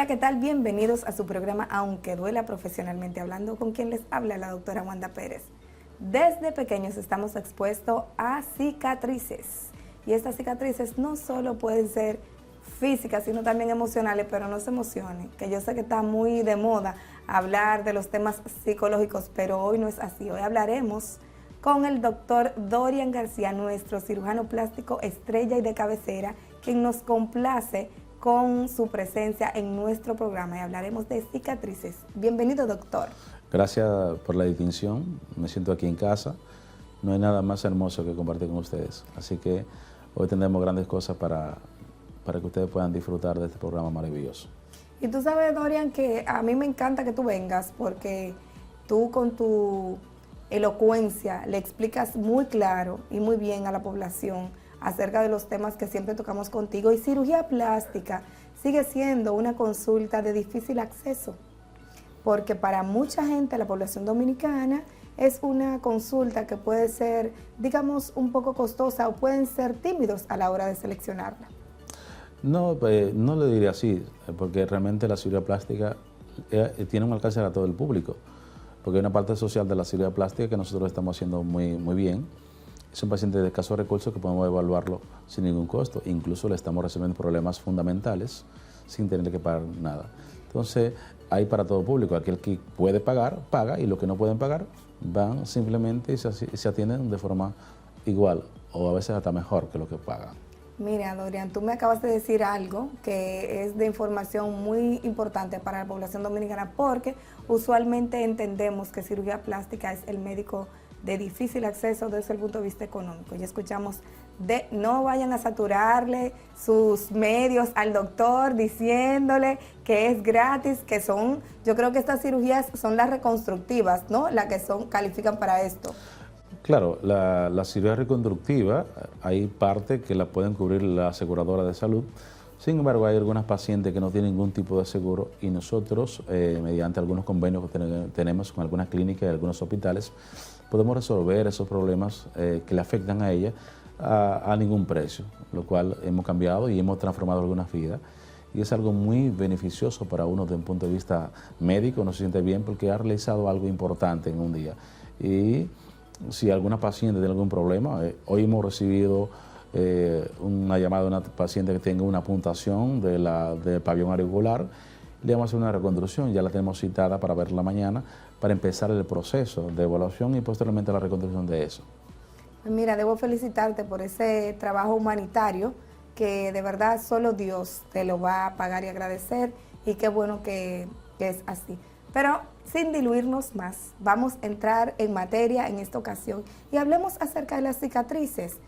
Hola, ¿qué tal? Bienvenidos a su programa Aunque Duela Profesionalmente Hablando, con quien les habla la doctora Wanda Pérez. Desde pequeños estamos expuestos a cicatrices y estas cicatrices no solo pueden ser físicas, sino también emocionales, pero no se emocionen, que yo sé que está muy de moda hablar de los temas psicológicos, pero hoy no es así. Hoy hablaremos con el doctor Dorian García, nuestro cirujano plástico estrella y de cabecera, quien nos complace con su presencia en nuestro programa y hablaremos de cicatrices. Bienvenido, doctor. Gracias por la distinción, me siento aquí en casa, no hay nada más hermoso que compartir con ustedes, así que hoy tendremos grandes cosas para que ustedes puedan disfrutar de este programa maravilloso. Y tú sabes, Dorian, que a mí me encanta que tú vengas porque tú con tu elocuencia le explicas muy claro y muy bien a la población acerca de los temas que siempre tocamos contigo, y cirugía plástica sigue siendo una consulta de difícil acceso, porque para mucha gente, la población dominicana, es una consulta que puede ser, digamos, un poco costosa, o pueden ser tímidos a la hora de seleccionarla. No, no le diría así, porque realmente la cirugía plástica tiene un alcance a todo el público, porque hay una parte social de la cirugía plástica que nosotros estamos haciendo muy bien. Es un paciente de escasos recursos que podemos evaluarlo sin ningún costo. Incluso le estamos resolviendo problemas fundamentales sin tener que pagar nada. Entonces, hay para todo público. Aquel que puede pagar, paga, y los que no pueden pagar, van simplemente y se atienden de forma igual, o a veces hasta mejor que lo que pagan. Mira, Dorian, tú me acabas de decir algo que es de información muy importante para la población dominicana, porque usualmente entendemos que cirugía plástica es el médico de difícil acceso desde el punto de vista económico. Ya escuchamos de no vayan a saturarle sus medios al doctor diciéndole que es gratis, que son, yo creo que estas cirugías son las reconstructivas, ¿no? Las que califican para esto. Claro, la cirugía reconstructiva, hay parte que la pueden cubrir la aseguradora de salud. Sin embargo, hay algunas pacientes que no tienen ningún tipo de seguro, y nosotros, mediante algunos convenios que tenemos con algunas clínicas y algunos hospitales, podemos resolver esos problemas que le afectan a ella a ningún precio, lo cual hemos cambiado y hemos transformado algunas vidas. Y es algo muy beneficioso para uno desde un punto de vista médico, uno se siente bien porque ha realizado algo importante en un día. Y si alguna paciente tiene algún problema, hoy hemos recibido una llamada de una paciente que tenga una puntación del pabellón auricular. Le vamos a hacer una reconstrucción, ya la tenemos citada para verla mañana, para empezar el proceso de evaluación y posteriormente la reconstrucción de eso. Mira, debo felicitarte por ese trabajo humanitario que de verdad solo Dios te lo va a pagar y agradecer, y qué bueno que es así. Pero sin diluirnos más, vamos a entrar en materia en esta ocasión y hablemos acerca de las cicatrices.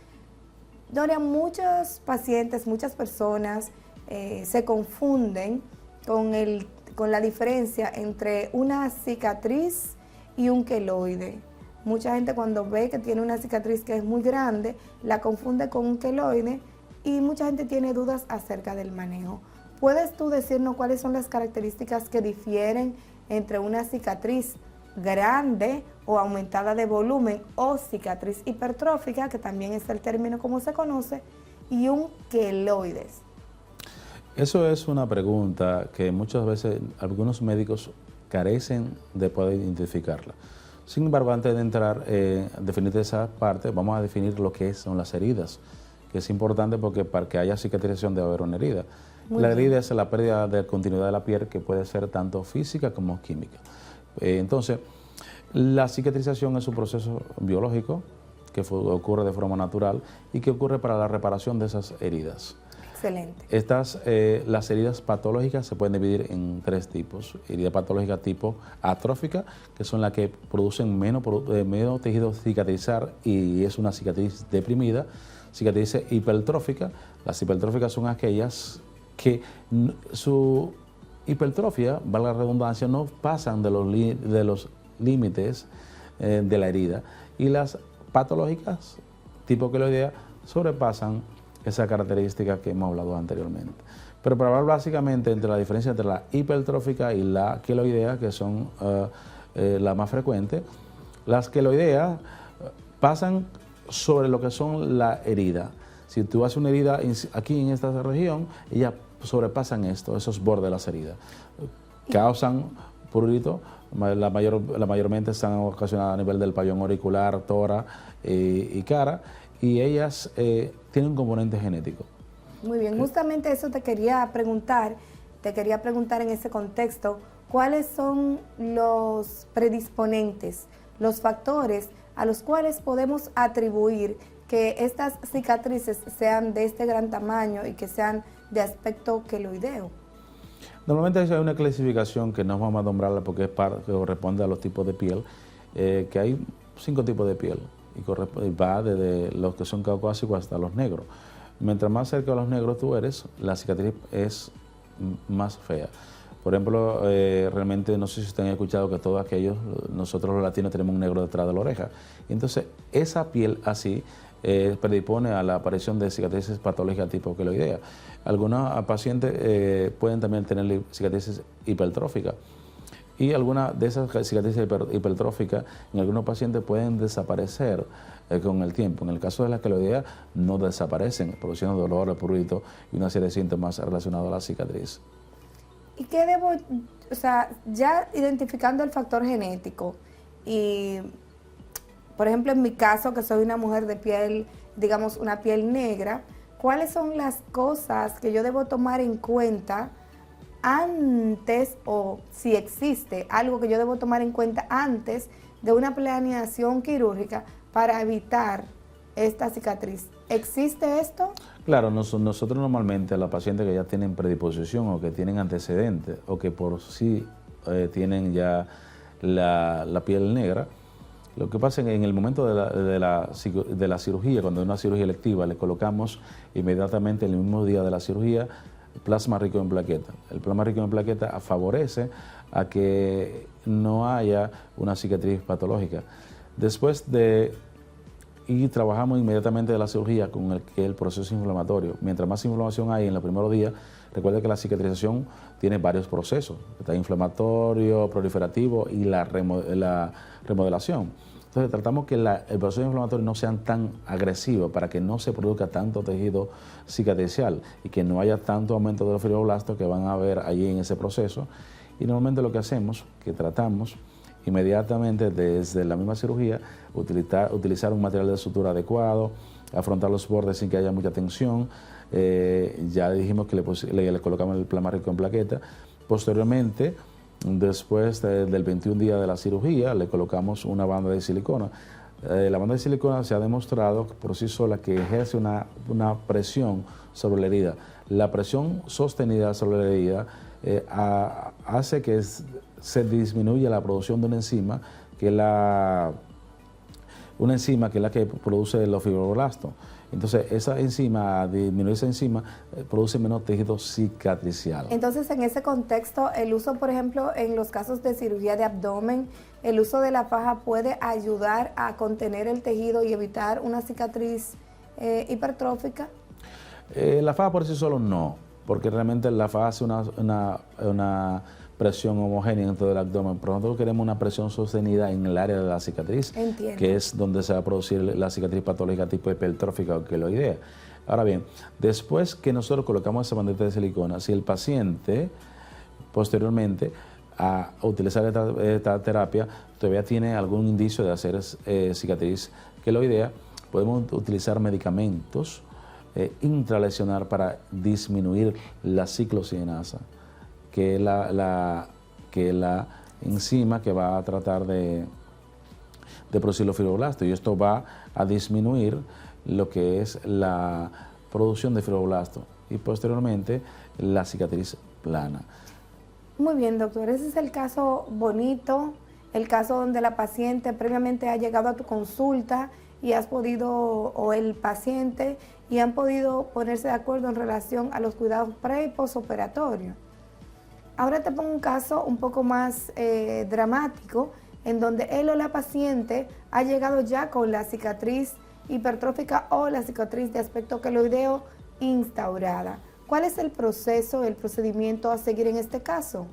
Dorian, muchos pacientes, muchas personas se confunden con la diferencia entre una cicatriz y un queloide. Mucha gente, cuando ve que tiene una cicatriz que es muy grande, la confunde con un queloide, y mucha gente tiene dudas acerca del manejo. ¿Puedes tú decirnos cuáles son las características que difieren entre una cicatriz grande o aumentada de volumen, o cicatriz hipertrófica, que también es el término como se conoce, y un queloide? Eso es una pregunta que muchas veces algunos médicos carecen de poder identificarla. Sin embargo, antes de entrar a definir esa parte, vamos a definir lo que son las heridas, que es importante porque para que haya cicatrización debe haber una herida. La herida es la pérdida de continuidad de la piel, que puede ser tanto física como química. Entonces, la cicatrización es un proceso biológico que ocurre de forma natural y que ocurre para la reparación de esas heridas. Excelente. Las heridas patológicas se pueden dividir en tres tipos. Herida patológica tipo atrófica, que son las que producen menos tejido cicatrizar y es una cicatriz deprimida. Cicatrices hipertróficas. Las hipertróficas son aquellas que su hipertrofia, valga la redundancia, no pasan de los límites de la herida. Y las patológicas, tipo queloidea, sobrepasan esa característica que hemos hablado anteriormente. Pero para hablar básicamente entre la diferencia entre la hipertrófica y la queloidea, que son las más frecuentes, las queloideas pasan sobre lo que son la herida. Si tú haces una herida aquí en esta región, ella sobrepasan esos bordes de las heridas. Causan prurito, mayormente están ocasionadas a nivel del pabellón auricular, tórax y cara, y ellas tienen un componente genético. Muy bien, justamente eso te quería preguntar en ese contexto, ¿cuáles son los predisponentes, los factores a los cuales podemos atribuir que estas cicatrices sean de este gran tamaño y que sean de aspecto queloideo? Normalmente hay una clasificación que no vamos a nombrarla porque es que corresponde a los tipos de piel, que hay 5 tipos de piel y va desde los que son caucásicos hasta los negros. Mientras más cerca de los negros tú eres, la cicatriz es más fea. Por ejemplo, realmente no sé si ustedes han escuchado que todos aquellos, nosotros los latinos tenemos un negro detrás de la oreja. Y entonces esa piel así predispone a la aparición de cicatrices patológicas tipo queloidea. Algunos pacientes pueden también tener cicatrices hipertróficas. Y algunas de esas cicatrices hipertróficas en algunos pacientes pueden desaparecer con el tiempo. En el caso de la queloidea no desaparecen, produciendo dolor, prurito y una serie de síntomas relacionados a la cicatriz. ¿Y qué debo, o sea, ya identificando el factor genético y, por ejemplo, en mi caso, que soy una mujer de piel, digamos, una piel negra, ¿cuáles son las cosas que yo debo tomar en cuenta antes, o si existe algo que yo debo tomar en cuenta antes de una planeación quirúrgica para evitar esta cicatriz? ¿Existe esto? Claro, nosotros normalmente a los pacientes que ya tienen predisposición o que tienen antecedentes o que por sí tienen ya la piel negra, lo que pasa es que en el momento de la cirugía, cuando es una cirugía electiva, le colocamos inmediatamente en el mismo día de la cirugía plasma rico en plaqueta. El plasma rico en plaqueta favorece a que no haya una cicatriz patológica. Y trabajamos inmediatamente de la cirugía con el proceso inflamatorio. Mientras más inflamación hay en los primeros días, recuerda que la cicatrización tiene varios procesos. Está inflamatorio, proliferativo y la remodelación. Entonces tratamos que el proceso inflamatorio no sea tan agresivo para que no se produzca tanto tejido cicatricial y que no haya tanto aumento de los fibroblastos que van a haber allí en ese proceso. Y normalmente lo que hacemos, que tratamos inmediatamente desde la misma cirugía, utilizar un material de sutura adecuado, afrontar los bordes sin que haya mucha tensión. Ya dijimos que le colocamos el plasma rico en plaqueta. Posteriormente, después del 21 día de la cirugía, le colocamos una banda de silicona. La banda de silicona se ha demostrado por sí sola que ejerce una presión sobre la herida. La presión sostenida sobre la herida hace que se disminuya la producción de una enzima que es la que produce los fibroblastos. Entonces, esa enzima, disminuir esa enzima, produce menos tejido cicatricial. Entonces, en ese contexto, el uso, por ejemplo, en los casos de cirugía de abdomen, el uso de la faja puede ayudar a contener el tejido y evitar una cicatriz hipertrófica. La faja por sí solo no, porque realmente la faja hace una presión homogénea dentro del abdomen, pero nosotros queremos una presión sostenida en el área de la cicatriz, Entiendo. Que es donde se va a producir la cicatriz patológica tipo hipertrófica o queloidea. Ahora bien, después que nosotros colocamos esa bandita de silicona, si el paciente posteriormente a utilizar esta terapia todavía tiene algún indicio de hacer cicatriz queloidea, podemos utilizar medicamentos intralesionar para disminuir la ciclooxigenasa, que es la enzima que va a tratar de producir los fibroblastos, y esto va a disminuir lo que es la producción de fibroblastos y posteriormente la cicatriz plana. Muy bien, doctor, ese es el caso bonito, el caso donde la paciente previamente ha llegado a tu consulta y has podido, o el paciente, y han podido ponerse de acuerdo en relación a los cuidados pre y postoperatorios. Ahora te pongo un caso un poco más dramático, en donde él o la paciente ha llegado ya con la cicatriz hipertrófica o la cicatriz de aspecto queloideo instaurada. ¿Cuál es el proceso, el procedimiento a seguir en este caso?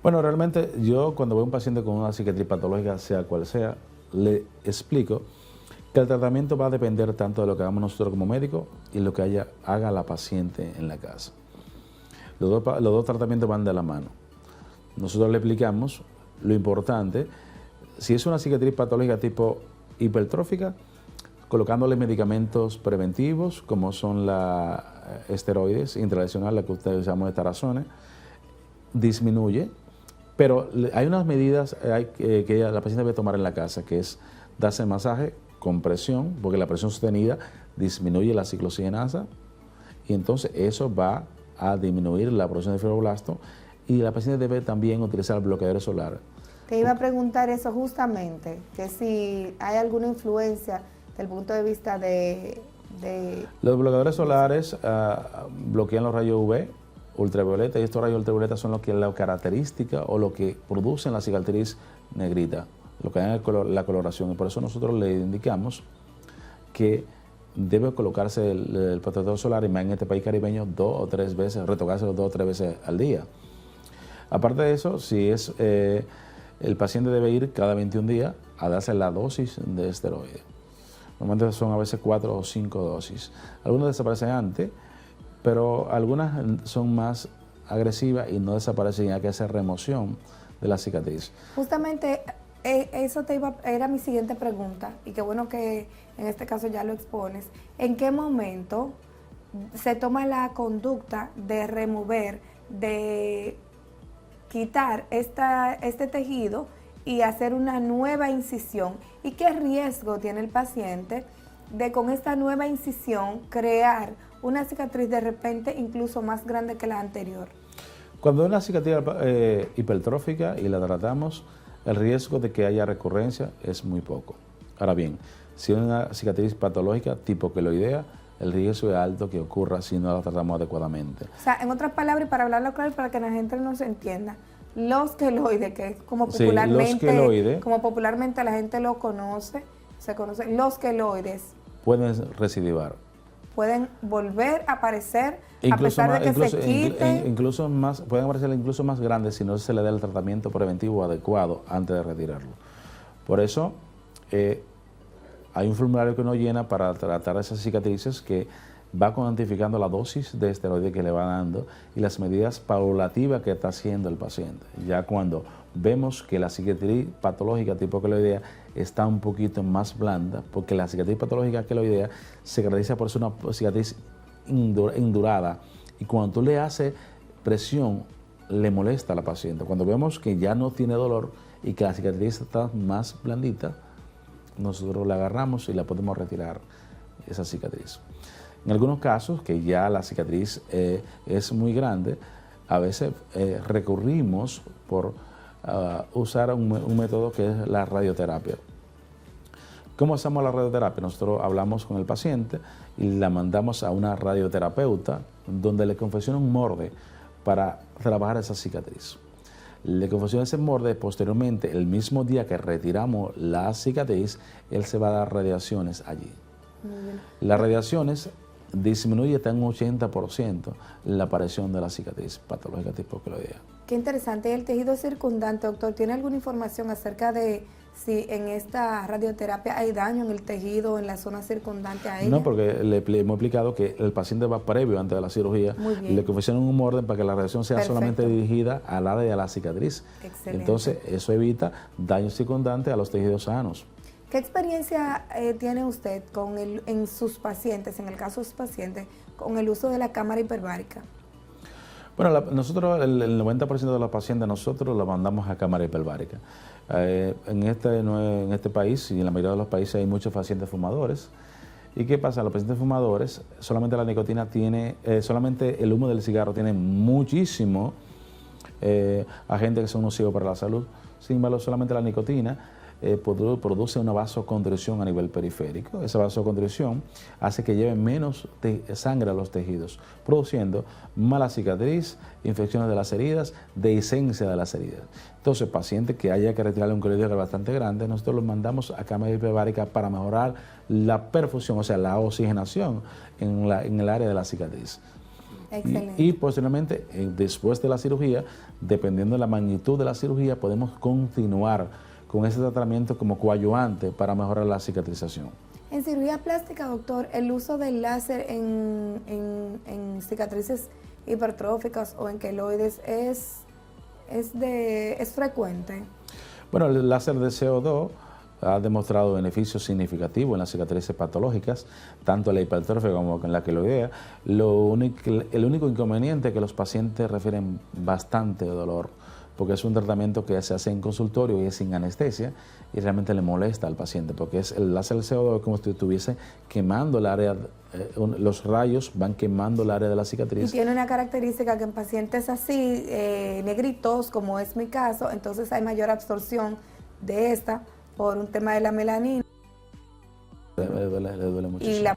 Bueno, realmente yo cuando veo a un paciente con una cicatriz patológica, sea cual sea, le explico que el tratamiento va a depender tanto de lo que hagamos nosotros como médicos y lo que haga la paciente en la casa. Los dos tratamientos van de la mano. Nosotros le explicamos lo importante, si es una cicatriz patológica tipo hipertrófica, colocándole medicamentos preventivos, como son las esteroides intralesionales, la que ustedes llaman de tarazona, disminuye, pero hay unas medidas que la paciente debe tomar en la casa, que es darse masaje con presión, porque la presión sostenida disminuye la ciclooxigenasa, y entonces eso va a disminuir la producción de fibroblasto, y la paciente debe también utilizar bloqueadores solares. Te iba a preguntar eso justamente, que si hay alguna influencia desde el punto de vista de Los bloqueadores solares bloquean los rayos UV, ultravioleta, y estos rayos ultravioleta son lo que la característica o lo que producen la cicatriz negrita, lo que dan la coloración, y por eso nosotros le indicamos que debe colocarse el protector solar, y más en este país caribeño, 2 o 3 veces, retocárselo 2 o 3 veces al día. Aparte de eso, si es el paciente debe ir cada 21 días a darse la dosis de esteroide. Normalmente son a veces 4 o 5 dosis. Algunas desaparecen antes, pero algunas son más agresivas y no desaparecen, y hay que hacer remoción de la cicatriz. Justamente eso era mi siguiente pregunta, y qué bueno que en este caso ya lo expones. ¿En qué momento se toma la conducta de remover, de quitar este tejido y hacer una nueva incisión? ¿Y qué riesgo tiene el paciente de con esta nueva incisión crear una cicatriz de repente incluso más grande que la anterior? Cuando es una cicatriz hipertrófica y la tratamos, el riesgo de que haya recurrencia es muy poco. Ahora bien, si es una cicatriz patológica tipo queloidea, el riesgo es alto que ocurra si no la tratamos adecuadamente. O sea, en otras palabras, y para hablarlo claro, para que la gente no se entienda, los queloides, que es como popularmente la gente lo conoce, los queloides pueden recidivar. Pueden volver a aparecer a pesar de que se quite. Pueden aparecer incluso más grandes si no se le da el tratamiento preventivo adecuado antes de retirarlo. Por eso hay un formulario que uno llena para tratar esas cicatrices, que va cuantificando la dosis de esteroide que le va dando y las medidas paulativas que está haciendo el paciente. Ya cuando vemos que la cicatriz patológica tipo queloidea está un poquito más blanda, porque la cicatriz patológica queloidea se caracteriza por ser una cicatriz indurada, y cuando tú le haces presión le molesta a la paciente. Cuando vemos que ya no tiene dolor y que la cicatriz está más blandita, nosotros la agarramos y la podemos retirar, esa cicatriz. En algunos casos, que ya la cicatriz es muy grande, a veces recurrimos por usar un método que es la radioterapia. ¿Cómo hacemos la radioterapia? Nosotros hablamos con el paciente y la mandamos a una radioterapeuta donde le confecciona un molde para trabajar esa cicatriz. Le confecciona ese molde, posteriormente, el mismo día que retiramos la cicatriz, él se va a dar radiaciones allí. Las radiaciones disminuye hasta un 80% la aparición de la cicatriz patológica tipo queloidea. Qué interesante. ¿Y el tejido circundante, doctor, tiene alguna información acerca de si en esta radioterapia hay daño en el tejido, en la zona circundante a ella? No, porque le hemos explicado que el paciente va previo, antes de la cirugía, le confeccionan un orden para que la radiación sea solamente dirigida al área de la cicatriz. Excelente. Entonces, eso evita daño circundante a los tejidos sanos. ¿Qué experiencia tiene usted en sus pacientes, en el caso de sus pacientes, con el uso de la cámara hiperbárica? Bueno, nosotros, el 90% de los pacientes, nosotros los mandamos a cámara hiperbárica. En este país y en la mayoría de los países hay muchos pacientes fumadores. ¿Y qué pasa? Los pacientes fumadores, solamente la nicotina tiene, solamente el humo del cigarro tiene muchísimo agentes que son nocivos para la salud. Sin embargo, solamente la nicotina produce una vasoconstricción a nivel periférico. Esa vasoconstricción hace que lleve menos sangre a los tejidos, produciendo mala cicatriz, infecciones de las heridas, dehiscencia de las heridas. Entonces, pacientes que haya que retirarle un queloideo bastante grande, nosotros los mandamos a cámara hiperbárica para mejorar la perfusión, o sea, la oxigenación en el área de la cicatriz. Excelente. Y posteriormente, después de la cirugía, dependiendo de la magnitud de la cirugía, podemos continuar con ese tratamiento como coadyuvante para mejorar la cicatrización. En cirugía plástica, doctor, el uso del láser en cicatrices hipertróficas o en queloides es frecuente. Bueno, el láser de CO2 ha demostrado beneficios significativos en las cicatrices patológicas, tanto en la hipertrofia como en la queloidea. El único inconveniente es que los pacientes refieren bastante dolor, porque es un tratamiento que se hace en consultorio y es sin anestesia, y realmente le molesta al paciente, porque el láser del CO2 es como si estuviese quemando el área, los rayos van quemando el área de la cicatriz. Y tiene una característica que en pacientes así, negritos, como es mi caso, entonces hay mayor absorción de esta por un tema de la melanina. Le duele muchísimo.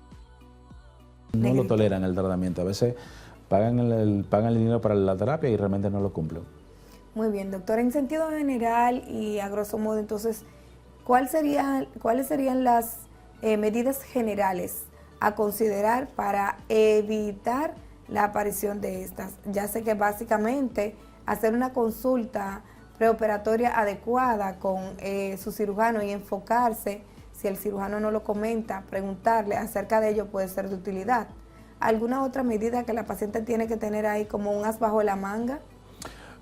Y no lo toleran el tratamiento, a veces pagan el dinero para la terapia y realmente no lo cumplen. Muy bien, doctor. En sentido general y a grosso modo, entonces, ¿cuáles serían las medidas generales a considerar para evitar la aparición de estas? Ya sé que básicamente hacer una consulta preoperatoria adecuada con su cirujano y enfocarse, si el cirujano no lo comenta, preguntarle acerca de ello puede ser de utilidad. ¿Alguna otra medida que la paciente tiene que tener ahí como un as bajo la manga?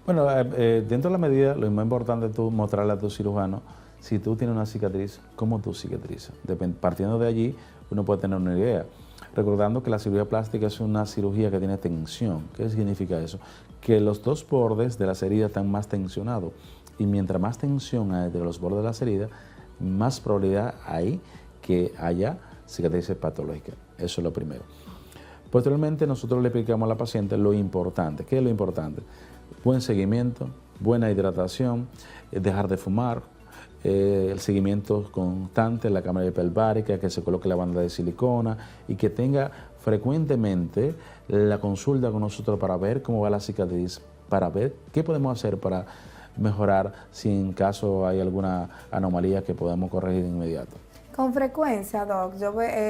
Bueno, dentro de la medida, lo más importante es tú mostrarle a tu cirujano, si tú tienes una cicatriz, cómo tú cicatrizas. Partiendo de allí, uno puede tener una idea. Recordando que la cirugía plástica es una cirugía que tiene tensión. ¿Qué significa eso? Que los dos bordes de las heridas están más tensionados. Y mientras más tensión hay de los bordes de las heridas, más probabilidad hay que haya cicatrices patológicas. Eso es lo primero. Posteriormente, nosotros le explicamos a la paciente lo importante. ¿Qué es lo importante? Buen seguimiento, buena hidratación, dejar de fumar, el seguimiento constante, la cámara hiperbárica, que se coloque la banda de silicona y que tenga frecuentemente la consulta con nosotros para ver cómo va la cicatriz, para ver qué podemos hacer para mejorar si en caso hay alguna anomalía que podamos corregir de inmediato. Con frecuencia, Doc,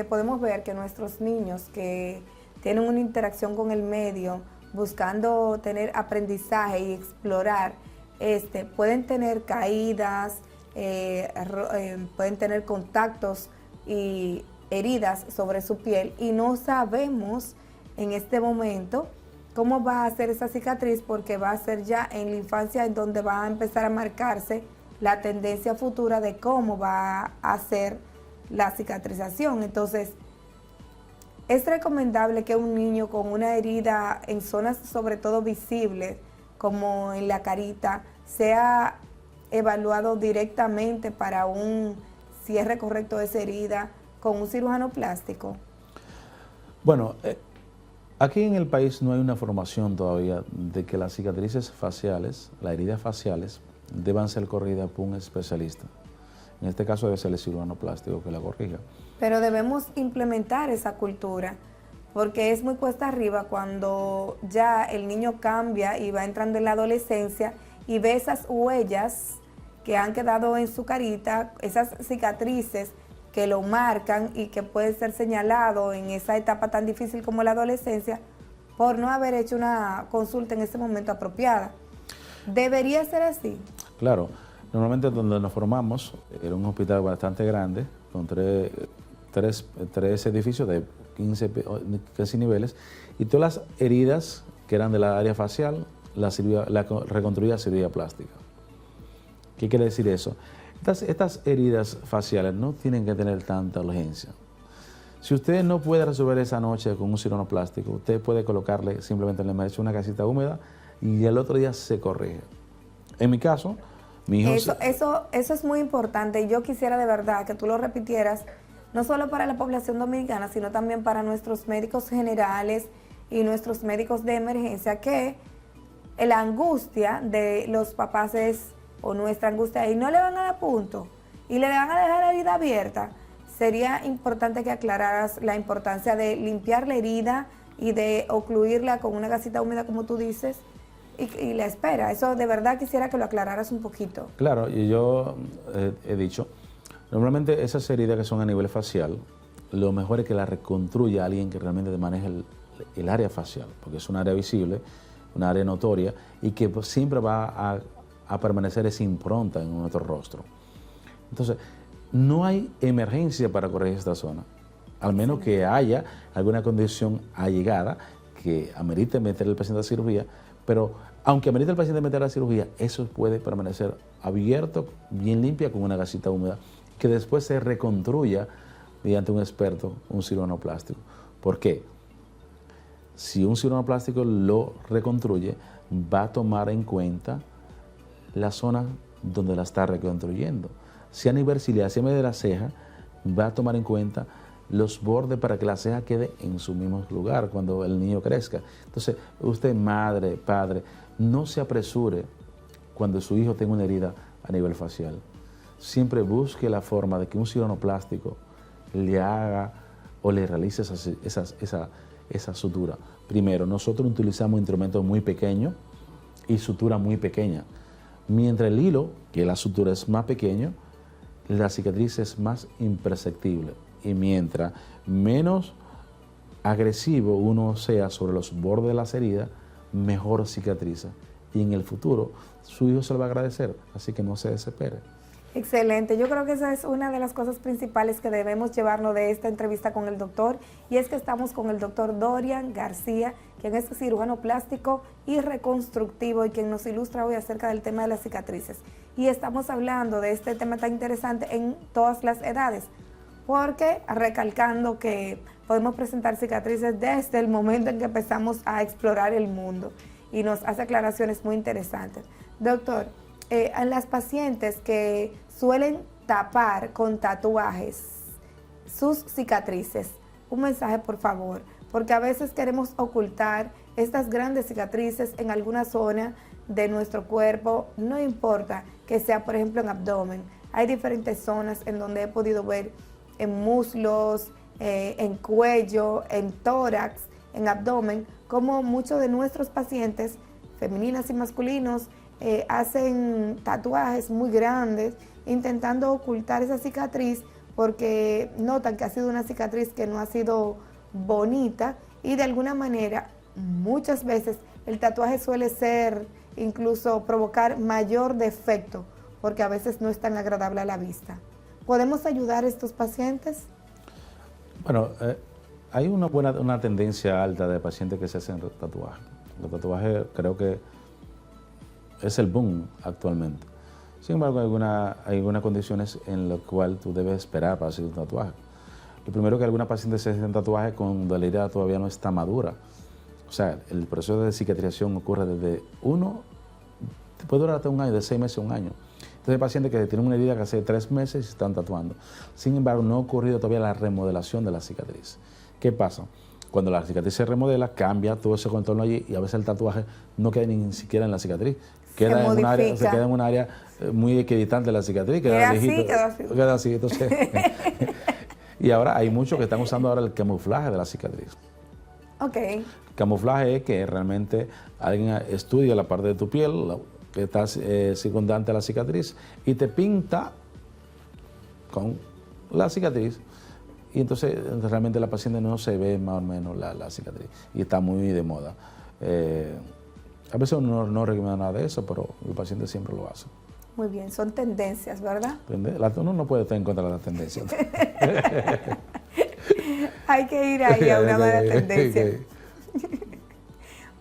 podemos ver que nuestros niños que tienen una interacción con el medio, buscando tener aprendizaje y explorar, pueden tener caídas, pueden tener contactos y heridas sobre su piel y no sabemos en este momento cómo va a ser esa cicatriz, porque va a ser ya en la infancia en donde va a empezar a marcarse la tendencia futura de cómo va a ser la cicatrización. Entonces, es recomendable que un niño con una herida en zonas sobre todo visibles, como en la carita, sea evaluado directamente para un cierre correcto de esa herida con un cirujano plástico. Bueno, aquí en el país no hay una formación todavía de que las cicatrices faciales, las heridas faciales, deban ser corrigidas por un especialista. En este caso debe ser el cirujano plástico que la corrija. Pero debemos implementar esa cultura, porque es muy cuesta arriba cuando ya el niño cambia y va entrando en la adolescencia y ve esas huellas que han quedado en su carita, esas cicatrices que lo marcan y que puede ser señalado en esa etapa tan difícil como la adolescencia por no haber hecho una consulta en ese momento apropiada. ¿Debería ser así? Claro. Normalmente donde nos formamos era un hospital bastante grande, con tres edificios de 15 niveles, y todas las heridas que eran de la área facial, la reconstruía cirugía plástica. ¿Qué quiere decir eso? Estas heridas faciales no tienen que tener tanta urgencia. Si usted no puede resolver esa noche con un cirujano plástico, usted puede colocarle simplemente en la emergencia una casita húmeda y el otro día se corrige. En mi caso, mi hijo... Eso es muy importante y yo quisiera de verdad que tú lo repitieras, no solo para la población dominicana, sino también para nuestros médicos generales y nuestros médicos de emergencia, que la angustia de los papás es, o nuestra angustia, y no le van a dar punto, y le van a dejar la herida abierta. Sería importante que aclararas la importancia de limpiar la herida y de ocluirla con una gasita húmeda, como tú dices, y la espera. Eso de verdad quisiera que lo aclararas un poquito. Claro, y yo he dicho, normalmente esas heridas que son a nivel facial, lo mejor es que la reconstruya alguien que realmente maneje el área facial, porque es un área visible, un área notoria, y que pues, siempre va a permanecer esa impronta en nuestro rostro. Entonces, no hay emergencia para corregir esta zona, al menos que haya alguna condición allegada que amerite meter al paciente a cirugía, pero aunque amerite al paciente meter a la cirugía, eso puede permanecer abierto, bien limpia, con una gasita húmeda, que después se reconstruya mediante un experto, un cirujano plástico. ¿Por qué? Si un cirujano plástico lo reconstruye, va a tomar en cuenta la zona donde la está reconstruyendo. Si a nivel ciliar, si a nivel de la ceja, va a tomar en cuenta los bordes para que la ceja quede en su mismo lugar cuando el niño crezca. Entonces, usted, madre, padre, no se apresure cuando su hijo tenga una herida a nivel facial. Siempre busque la forma de que un cirujano plástico le haga o le realice esa sutura. Primero, nosotros utilizamos instrumentos muy pequeños y sutura muy pequeña. Mientras el hilo, que la sutura es más pequeño, la cicatriz es más imperceptible. Y mientras menos agresivo uno sea sobre los bordes de las heridas, mejor cicatriza. Y en el futuro, su hijo se lo va a agradecer, así que no se desespere. Excelente, yo creo que esa es una de las cosas principales que debemos llevarnos de esta entrevista con el doctor, y es que estamos con el doctor Dorian García, quien es cirujano plástico y reconstructivo y quien nos ilustra hoy acerca del tema de las cicatrices. Y estamos hablando de este tema tan interesante en todas las edades, porque recalcando que podemos presentar cicatrices desde el momento en que empezamos a explorar el mundo, y nos hace aclaraciones muy interesantes. Doctor, a las pacientes que suelen tapar con tatuajes sus cicatrices, un mensaje por favor, porque a veces queremos ocultar estas grandes cicatrices en alguna zona de nuestro cuerpo, no importa que sea por ejemplo en abdomen. Hay diferentes zonas en donde he podido ver en muslos, en cuello, en tórax, en abdomen, como muchos de nuestros pacientes, femeninas y masculinos, hacen tatuajes muy grandes intentando ocultar esa cicatriz porque notan que ha sido una cicatriz que no ha sido bonita, y de alguna manera muchas veces el tatuaje suele ser, incluso provocar mayor defecto porque a veces no es tan agradable a la vista. ¿Podemos ayudar a estos pacientes? Bueno, hay una tendencia alta de pacientes que se hacen tatuajes. Los tatuajes creo que es el boom actualmente. Sin embargo, hay algunas condiciones en las cuales tú debes esperar para hacer un tatuaje. Lo primero, que algunas pacientes se hacen tatuajes cuando la herida todavía no está madura. O sea, el proceso de cicatrización ocurre desde puede durar hasta un año, de 6 meses a un año. Entonces hay pacientes que tienen una herida que hace 3 meses y se están tatuando. Sin embargo, no ha ocurrido todavía la remodelación de la cicatriz. ¿Qué pasa? Cuando la cicatriz se remodela, cambia todo ese contorno allí y a veces el tatuaje no queda ni siquiera en la cicatriz. Queda en un área muy equidistante de la cicatriz. Queda así. Entonces, y ahora hay muchos que están usando ahora el camuflaje de la cicatriz. Ok. Camuflaje es que realmente alguien estudia la parte de tu piel que está circundante a la cicatriz y te pinta con la cicatriz, y entonces realmente la paciente no se ve más o menos la cicatriz, y está muy de moda. A veces uno no recomienda nada de eso, pero el paciente siempre lo hace. Muy bien, son tendencias, ¿verdad? Uno no puede estar en contra de las tendencias. Hay que ir ahí a una mala tendencia.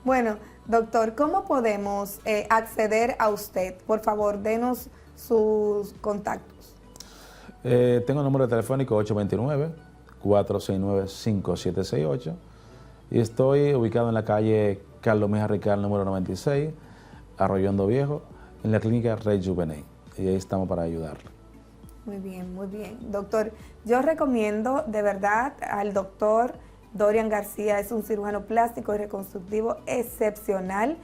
Bueno, doctor, ¿cómo podemos acceder a usted? Por favor, denos sus contactos. Tengo el número telefónico 829-469-5768 y estoy ubicado en la calle Carlos Mejía Ricard, número 96, Arroyo Hondo Viejo, en la clínica Rey Juvenil, y ahí estamos para ayudarle. Muy bien, muy bien. Doctor, yo recomiendo de verdad al doctor Dorian García, es un cirujano plástico y reconstructivo excepcional.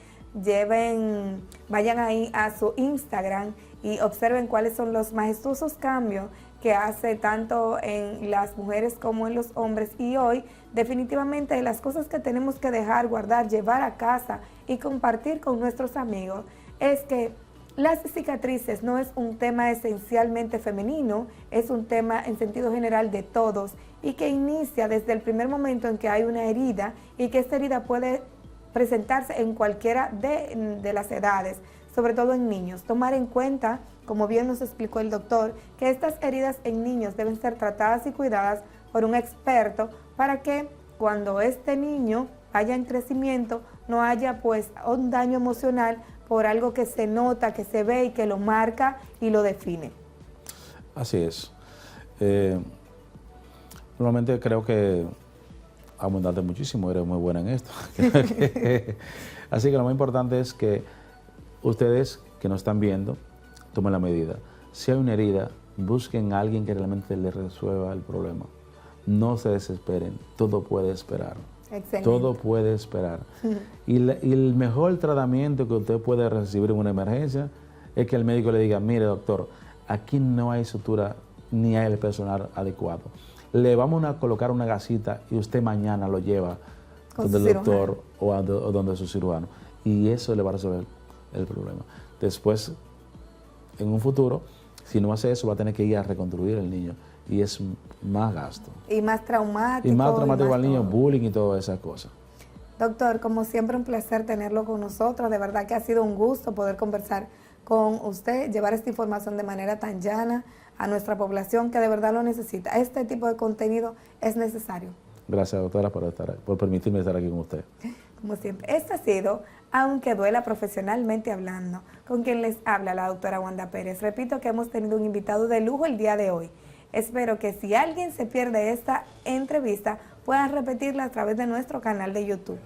Vayan ahí a su Instagram y observen cuáles son los majestuosos cambios que hace tanto en las mujeres como en los hombres. Y hoy, definitivamente, las cosas que tenemos que dejar, guardar, llevar a casa y compartir con nuestros amigos es que las cicatrices no es un tema esencialmente femenino, es un tema en sentido general de todos, y que inicia desde el primer momento en que hay una herida, y que esta herida puede presentarse en cualquiera de las edades, sobre todo en niños. Tomar en cuenta, como bien nos explicó el doctor, que estas heridas en niños deben ser tratadas y cuidadas por un experto para que cuando este niño vaya en crecimiento, no haya pues un daño emocional por algo que se nota, que se ve y que lo marca y lo define. Así es. Normalmente creo que abundaste muchísimo, eres muy buena en esto. Así que lo más importante es que ustedes que nos están viendo tomen la medida. Si hay una herida, busquen a alguien que realmente les resuelva el problema. No se desesperen, todo puede esperar. Excelente. Todo puede esperar. Y el mejor tratamiento que usted puede recibir en una emergencia es que el médico le diga, mire doctor, aquí no hay sutura ni hay el personal adecuado. Le vamos a colocar una gasita y usted mañana lo lleva donde el doctor o donde su cirujano. Y eso le va a resolver el problema. Después, en un futuro, si no hace eso, va a tener que ir a reconstruir el niño. Y es más gasto. Y más traumático. Y más traumático al niño, bullying y todas esas cosas. Doctor, como siempre un placer tenerlo con nosotros. De verdad que ha sido un gusto poder conversar con usted, llevar esta información de manera tan llana a nuestra población que de verdad lo necesita. Este tipo de contenido es necesario. Gracias, doctora, por permitirme estar aquí con usted. Como siempre, este ha sido Aunque Duela Profesionalmente Hablando, con quien les habla la doctora Wanda Pérez. Repito que hemos tenido un invitado de lujo el día de hoy. Espero que si alguien se pierde esta entrevista, puedan repetirla a través de nuestro canal de YouTube.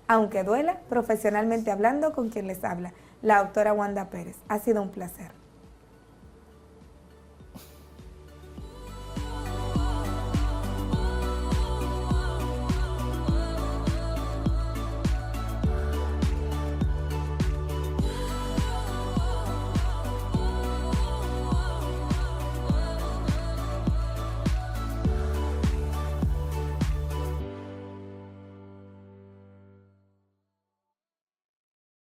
Aunque Duela Profesionalmente Hablando, con quien les habla la doctora Wanda Pérez. Ha sido un placer.